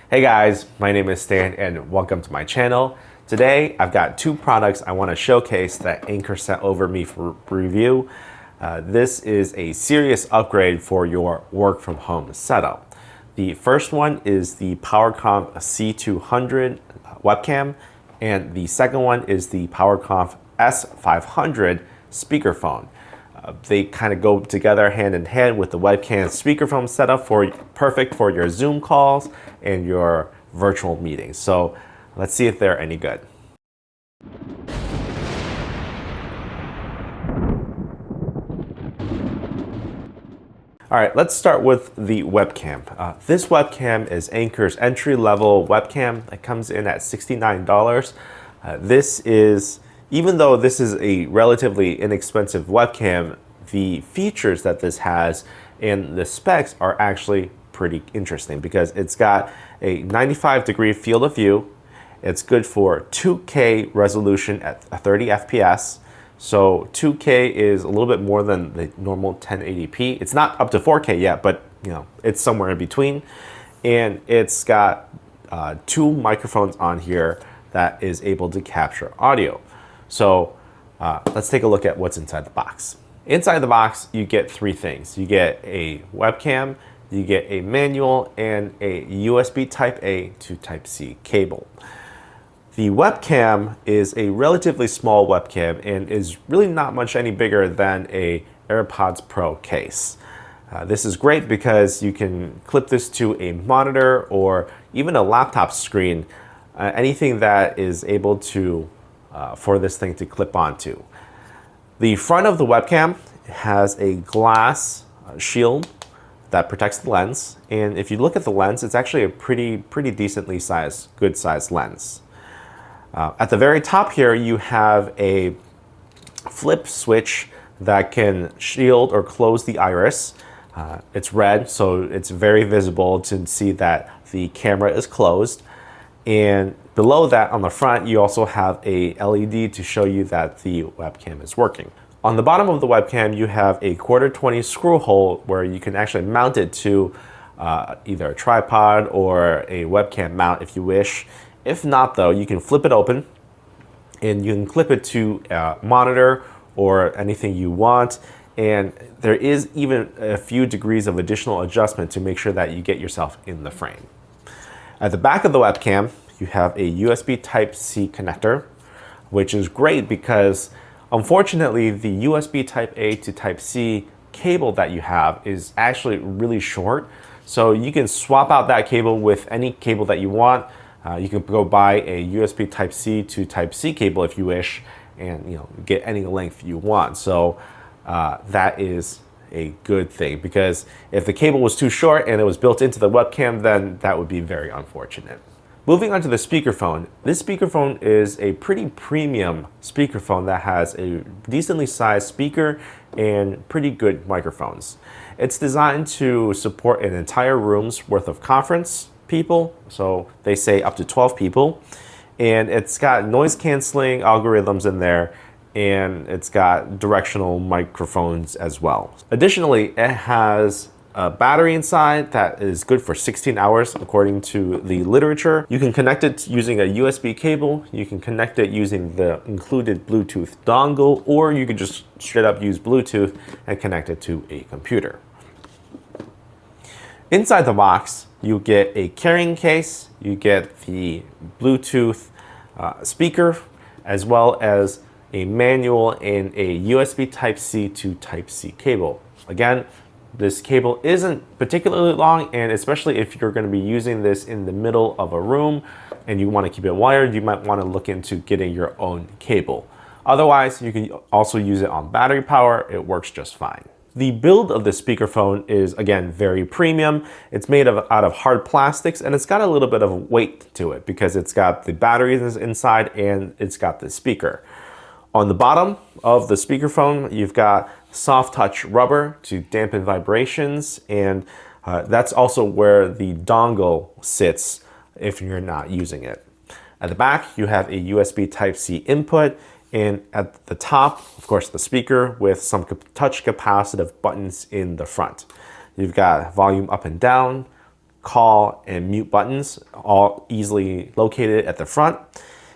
Hey guys, my name is Stan and welcome to my channel. Today I've got two products I want to showcase that Anker sent over me for review. This is a serious upgrade for your work from home setup. The first one is the PowerConf C200 webcam, and the second one is the PowerConf S500 speakerphone. They kind of go together hand in hand with the webcam speakerphone setup perfect for your Zoom calls and your virtual meetings. So let's see if they're any good. All right, let's start with the webcam. This webcam is Anker's entry-level webcam. It comes in at $69. Even though this is a relatively inexpensive webcam, the features that this has and the specs are actually pretty interesting because it's got a 95-degree field of view. It's good for 2K resolution at 30 FPS. So 2K is a little bit more than the normal 1080p. It's not up to 4K yet, but it's somewhere in between. And it's got two microphones on here that is able to capture audio. So let's take a look at what's inside the box. Inside the box, you get three things. You get a webcam, you get a manual, and a USB Type-A to Type-C cable. The webcam is a relatively small webcam and is really not much any bigger than a AirPods Pro case. This is great because you can clip this to a monitor or even a laptop screen, anything that is able to for this thing to clip onto. The front of the webcam has a glass shield that protects the lens, and if you look at the lens, it's actually a pretty decently sized, good sized lens. At the very top here, you have a flip switch that can shield or close the iris. It's red, so it's very visible to see that the camera is closed. And below that, on the front, you also have a LED to show you that the webcam is working. On the bottom of the webcam, you have a 1/4-20 screw hole where you can actually mount it to either a tripod or a webcam mount if you wish. If not, though, you can flip it open and you can clip it to a monitor or anything you want. And there is even a few degrees of additional adjustment to make sure that you get yourself in the frame. At the back of the webcam, you have a USB Type-C connector, which is great because unfortunately the USB Type-A to Type-C cable that you have is actually really short. So you can swap out that cable with any cable that you want. You can go buy a USB Type-C to Type-C cable if you wish and get any length you want. So that is a good thing, because if the cable was too short and it was built into the webcam, then that would be very unfortunate. Moving on to the speakerphone. This speakerphone is a pretty premium speakerphone that has a decently sized speaker and pretty good microphones. It's designed to support an entire room's worth of conference people, so they say up to 12 people, and it's got noise canceling algorithms in there, and it's got directional microphones as well. Additionally, it has a battery inside that is good for 16 hours according to the literature. You can connect it using a USB cable, you can connect it using the included Bluetooth dongle, or you could just straight up use Bluetooth and connect it to a computer. Inside the box, you get a carrying case, you get the Bluetooth speaker, as well as a manual and a USB Type-C to Type-C cable. Again, this cable isn't particularly long, and especially if you're going to be using this in the middle of a room and you want to keep it wired, you might want to look into getting your own cable. Otherwise, you can also use it on battery power. It works just fine. The build of the speakerphone is, again, very premium. It's made out of hard plastics, and it's got a little bit of weight to it because it's got the batteries inside and it's got the speaker. On the bottom of the speakerphone, you've got soft touch rubber to dampen vibrations, and that's also where the dongle sits if you're not using it. At the back, you have a USB Type-C input, and at the top, of course, the speaker with some touch capacitive buttons in the front. You've got volume up and down, call and mute buttons, all easily located at the front.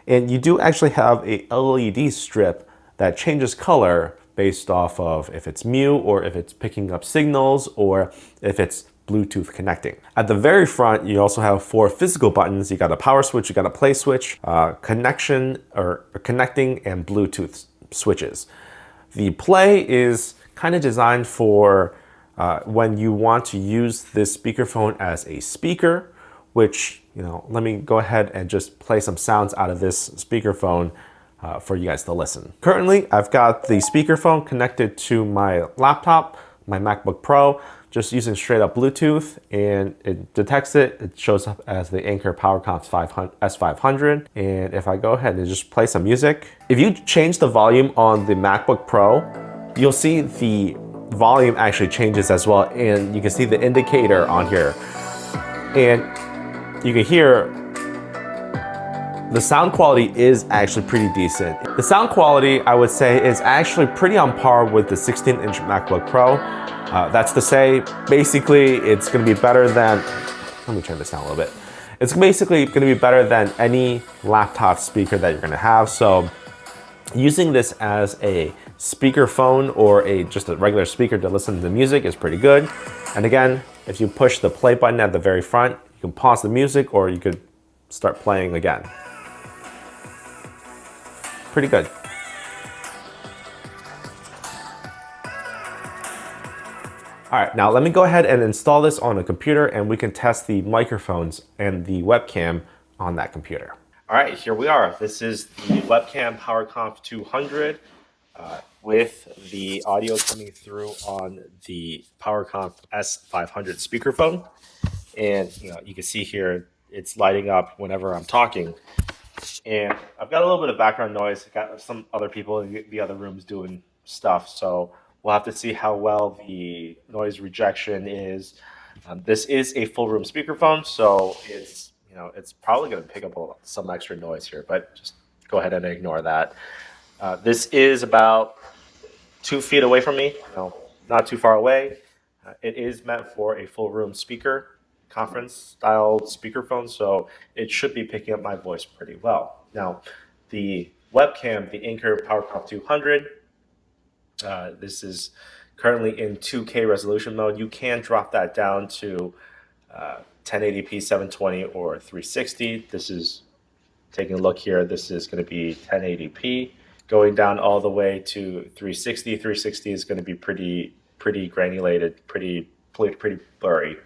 And you do actually have a LED strip that changes color based off of if it's mute or if it's picking up signals or if it's Bluetooth connecting. At the very front, you also have 4 physical buttons. You got a power switch, you got a play switch, connection or connecting, and Bluetooth switches. The play is kind of designed for when you want to use this speakerphone as a speaker, which, let me go ahead and just play some sounds out of this speakerphone for you guys to listen. Currently, I've got the speakerphone connected to my laptop, my MacBook Pro, just using straight up Bluetooth, and it detects it. It shows up as the Anker PowerConf S500. And if I go ahead and just play some music, if you change the volume on the MacBook Pro, you'll see the volume actually changes as well. And you can see the indicator on here. And you can hear the sound quality is actually pretty decent. The sound quality, I would say, is actually pretty on par with the 16-inch MacBook Pro. That's to say, basically, it's going to be better than, let me turn this down a little bit. It's basically going to be better than any laptop speaker that you're going to have. So using this as a speakerphone or just a regular speaker to listen to music is pretty good. And again, if you push the play button at the very front, you can pause the music or you could start playing again. Pretty good. All right, now let me go ahead and install this on a computer and we can test the microphones and the webcam on that computer. All right, here we are. This is the Webcam PowerConf 200 with the audio coming through on the PowerConf S500 speakerphone. And you can see here, it's lighting up whenever I'm talking. And I've got a little bit of background noise. I've got some other people in the other rooms doing stuff. So we'll have to see how well the noise rejection is. This is a full room speakerphone, so it's probably going to pick up some extra noise here, but just go ahead and ignore that. This is about 2 feet away from me, not too far away. It is meant for a full room speaker, conference style speakerphone, so it should be picking up my voice pretty well. Now, the webcam, the Anker PowerConf 200, this is currently in 2K resolution mode. You can drop that down to 1080p, 720, or 360. This is, taking a look here, this is going to be 1080p. Going down all the way to 360. 360 is going to be pretty granulated, pretty blurry.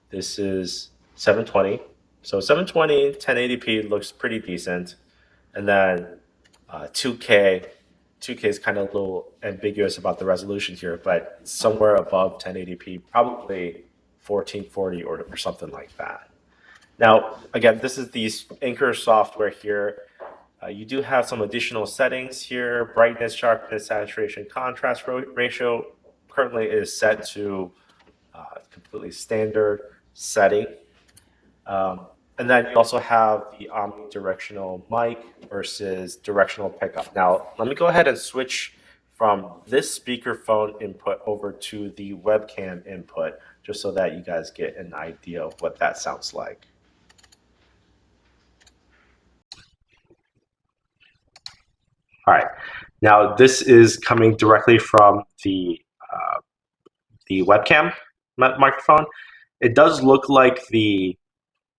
This is 720. So 720, 1080p looks pretty decent. And then 2K. 2K is kind of a little ambiguous about the resolution here, but somewhere above 1080p, probably 1440 or something like that. Now, again, this is the Anker software here. You do have some additional settings here. Brightness, sharpness, saturation, contrast ratio currently is set to completely standard setting. And then you also have the omnidirectional mic versus directional pickup. Now, let me go ahead and switch from this speakerphone input over to the webcam input, just so that you guys get an idea of what that sounds like. All right, now this is coming directly from the webcam microphone. It does look like the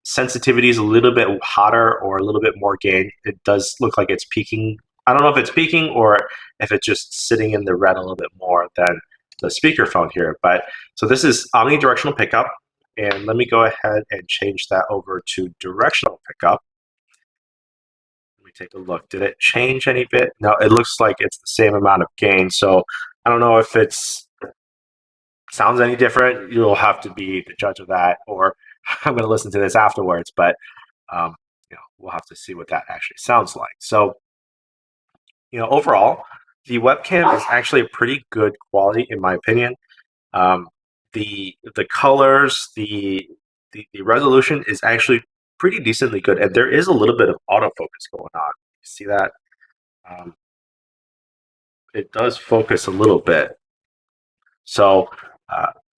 sensitivity is a little bit hotter or a little bit more gain. It does look like it's peaking. I don't know if it's peaking or if it's just sitting in the red a little bit more than the speakerphone here. But so this is omnidirectional pickup, and let me go ahead and change that over to directional pickup. Let me take a look. Did it change any bit? No, it looks like it's the same amount of gain. So I don't know if it's sounds any different. You'll have to be the judge of that, or I'm going to listen to this afterwards, but we'll have to see what that actually sounds like. So, overall, the webcam is actually a pretty good quality in my opinion. The colors, the resolution is actually pretty decently good, and there is a little bit of autofocus going on. You see that? It does focus a little bit. So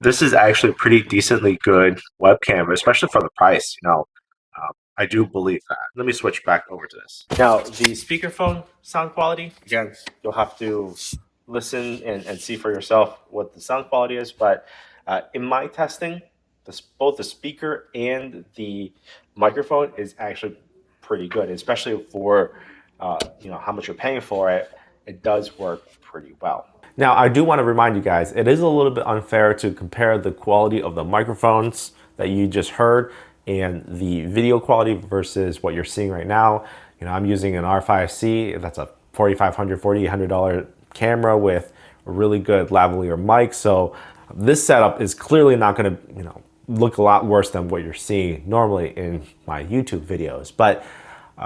this is actually a pretty decently good webcam, especially for the price. I do believe that. Let me switch back over to this. Now, the speakerphone sound quality, again, you'll have to listen and see for yourself what the sound quality is. But in my testing, both the speaker and the microphone is actually pretty good, especially for how much you're paying for it. It does work pretty well. Now, I do want to remind you guys, it is a little bit unfair to compare the quality of the microphones that you just heard and the video quality versus what you're seeing right now. I'm using an R5C, that's a $4,500, $4,800 camera with a really good lavalier mic. So this setup is clearly not going to, look a lot worse than what you're seeing normally in my YouTube videos. But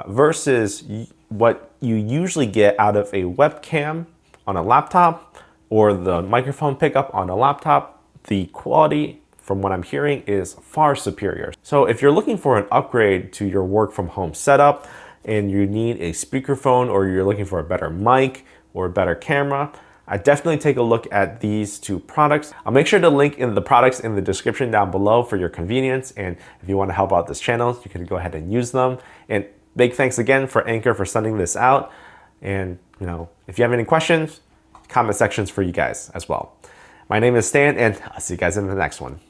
versus what you usually get out of a webcam on a laptop or the microphone pickup on a laptop, the quality from what I'm hearing is far superior. So if you're looking for an upgrade to your work from home setup and you need a speakerphone or you're looking for a better mic or a better camera, I definitely take a look at these two products. I'll make sure to link in the products in the description down below for your convenience. And if you want to help out this channel, you can go ahead and use them. And big thanks again for Anker for sending this out. And if you have any questions, comment sections for you guys as well. My name is Stan, and I'll see you guys in the next one.